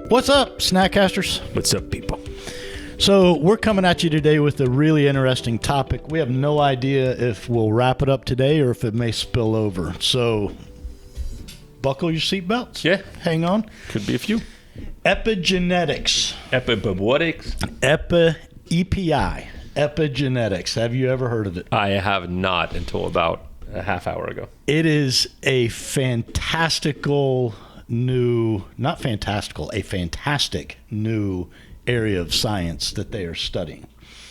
What's up, Snackcasters? What's up, people? So we're coming at you today with a really interesting topic. We have no idea if we'll wrap it up today or if it may spill over. So buckle your seatbelts. Yeah. Hang on. Could be a few. Epigenetics. Epigenetics? EPI. Epigenetics. Have you ever heard of it? I have not until about a half hour ago. It is a fantastic new area of science that they are studying.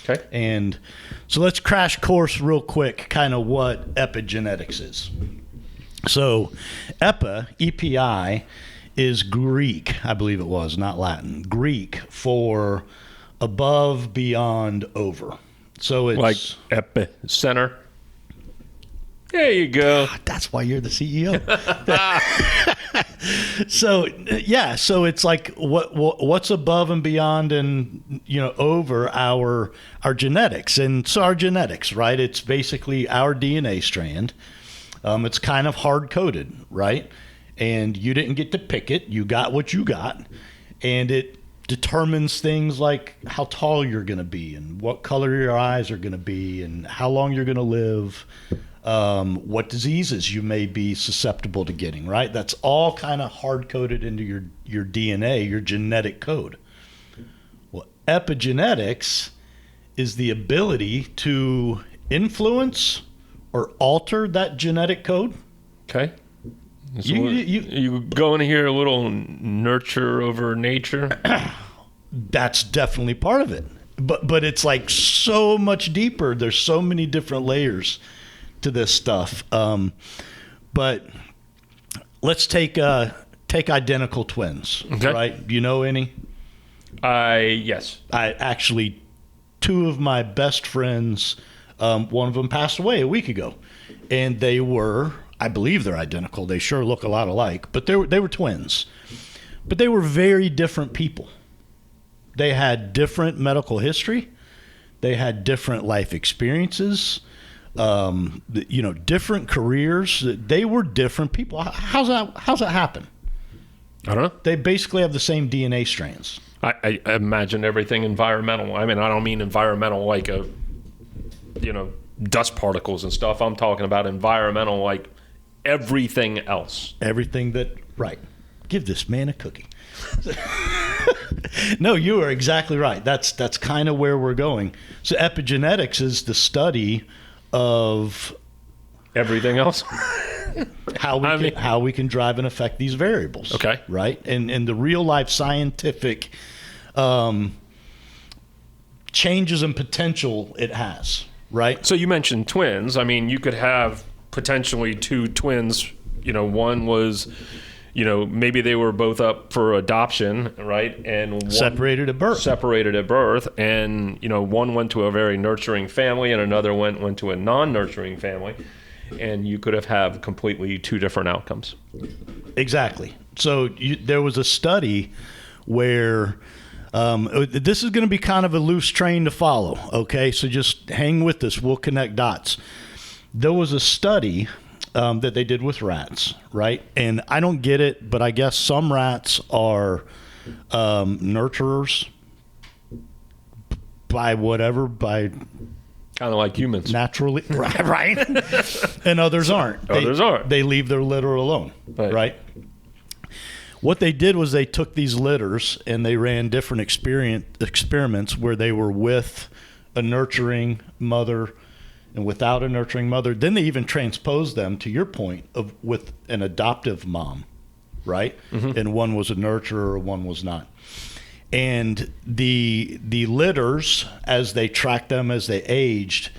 Okay. And so let's crash course real quick, kind of what epigenetics is. So EPI, is Greek, I believe it was, not Latin. Greek for above, beyond, over. So it's like epicenter. There you go. That's why you're the CEO. So it's like what's above and beyond and over our genetics. And so our genetics, right? It's basically our DNA strand. It's kind of hard coded, right? And you didn't get to pick it. You got what you got, and it determines things like how tall you're going to be and what color your eyes are going to be and how long you're going to live. What diseases you may be susceptible to getting, right? That's all kind of hard-coded into your DNA, your genetic code. Well, epigenetics is the ability to influence or alter that genetic code. Okay. So you going here a little nurture over nature? That's definitely part of it. But it's like so much deeper. There's so many different layers to this stuff. But let's take identical twins, okay. Right? Do you know any? Yes. I actually, two of my best friends, one of them passed away a week ago, and they were, I believe they're identical. They sure look a lot alike, but they were twins. But they were very different people. They had different medical history. They had different life experiences. Different careers. They were different people. How's that happen? I don't know. They basically have the same DNA strands. I imagine everything environmental. I mean, I don't mean environmental like dust particles and stuff. I'm talking about environmental like everything else. Everything that, right. Give this man a cookie. No, you are exactly right. That's kind of where we're going. So epigenetics is the study of everything else. how we can drive and affect these variables. Okay. Right? And the real life scientific changes and potential it has, right? So you mentioned twins. I mean, you could have potentially two twins. One was, maybe they were both up for adoption, right? And one separated at birth. And, one went to a very nurturing family and another went to a non-nurturing family. And you could have completely two different outcomes. Exactly. So there was a study where this is going to be kind of a loose train to follow, okay? So just hang with us. We'll connect dots. There was a study that they did with rats, right? And I don't get it, but I guess some rats are nurturers by kind of like humans. Naturally, right? And others aren't. They leave their litter alone, right? What they did was they took these litters and they ran different experiments where they were with a nurturing mother and without a nurturing mother. Then they even transposed them, to your point, with an adoptive mom, right? Mm-hmm. And one was a nurturer, one was not. And the litters, as they tracked them as they aged,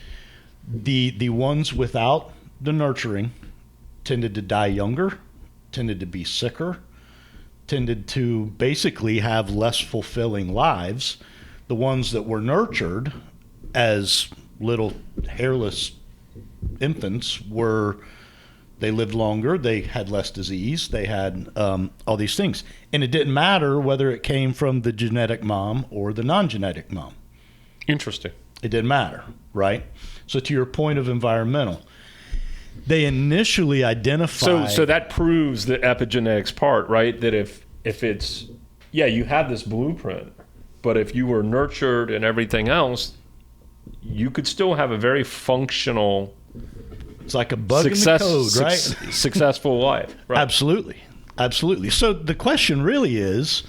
the ones without the nurturing tended to die younger, tended to be sicker, tended to basically have less fulfilling lives. The ones that were nurtured as little hairless infants they lived longer, they had less disease, they had all these things. And it didn't matter whether it came from the genetic mom or the non-genetic mom. Interesting. It didn't matter, right? So to your point of environmental, they initially identified... So that proves the epigenetics part, right? That if it's yeah, you have this blueprint, but if you were nurtured and everything else, you could still have a very functional, it's like a bug in the code, right? Successful life. Right? Absolutely. So the question really is,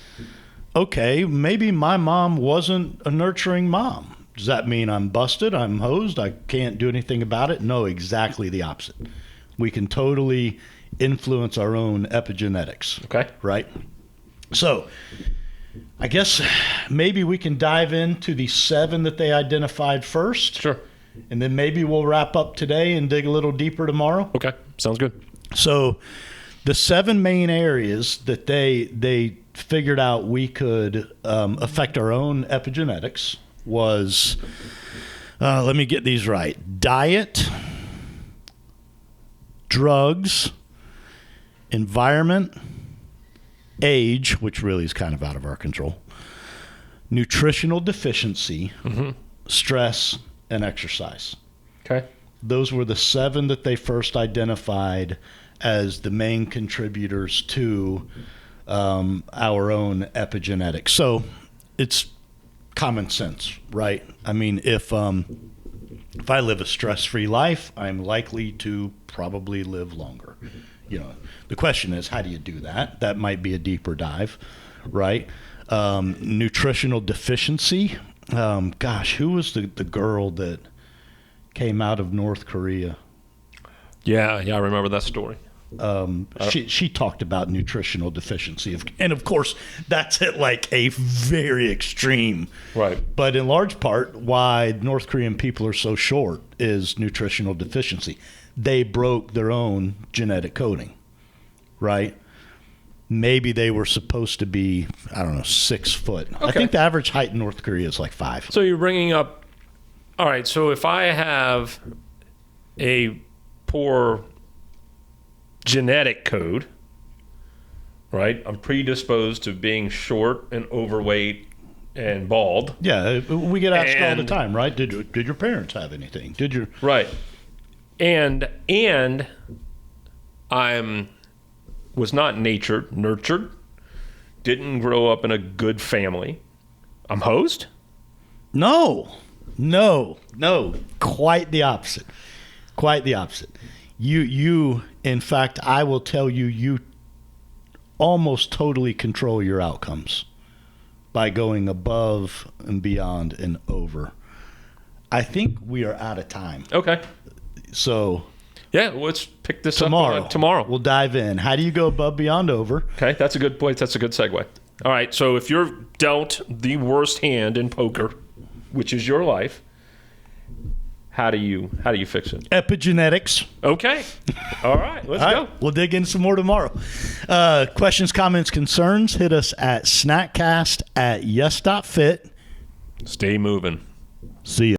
okay, maybe my mom wasn't a nurturing mom. Does that mean I'm busted? I'm hosed? I can't do anything about it? No, exactly the opposite. We can totally influence our own epigenetics. Okay. Right? So I guess maybe we can dive into the 7 that they identified first. Sure. And then maybe we'll wrap up today and dig a little deeper tomorrow. Okay. Sounds good. So the 7 main areas that they figured out we could affect our own epigenetics was, let me get these right: diet, drugs, environment, age, which really is kind of out of our control, nutritional deficiency, stress, and exercise. Okay. Those were the 7 that they first identified as the main contributors to our own epigenetics. So it's common sense, right? I mean, if I live a stress-free life, I'm likely to probably live longer. You know, the question is, how do you do that? That might be a deeper dive, right? Nutritional deficiency. Gosh, who was the girl that came out of North Korea? Yeah, I remember that story. She talked about nutritional deficiency, and of course that's at like a very extreme, right? But in large part, why North Korean people are so short is nutritional deficiency. They broke their own genetic coding, right? Maybe they were supposed to be, I don't know, 6 foot. Okay. I think the average height in North Korea is like 5. So you're bringing up, all right, so if I have a poor genetic code, right? I'm predisposed to being short and overweight and bald. Yeah, we get asked all the time, right? Did your parents have anything? Right. And was not nurtured, didn't grow up in a good family. I'm hosed? No. Quite the opposite. You, in fact, I will tell you, you almost totally control your outcomes by going above and beyond and over. I think we are out of time. Okay. So yeah, let's pick this up tomorrow. We'll dive in. How do you go above, beyond, over? Okay, that's a good point. That's a good segue. All right, so if you're dealt the worst hand in poker, which is your life, how do you fix it? Epigenetics. Okay. All right, let's go. Right, we'll dig in some more tomorrow. Questions, comments, concerns, hit us at snackcast@yes.fit. Stay moving. See ya.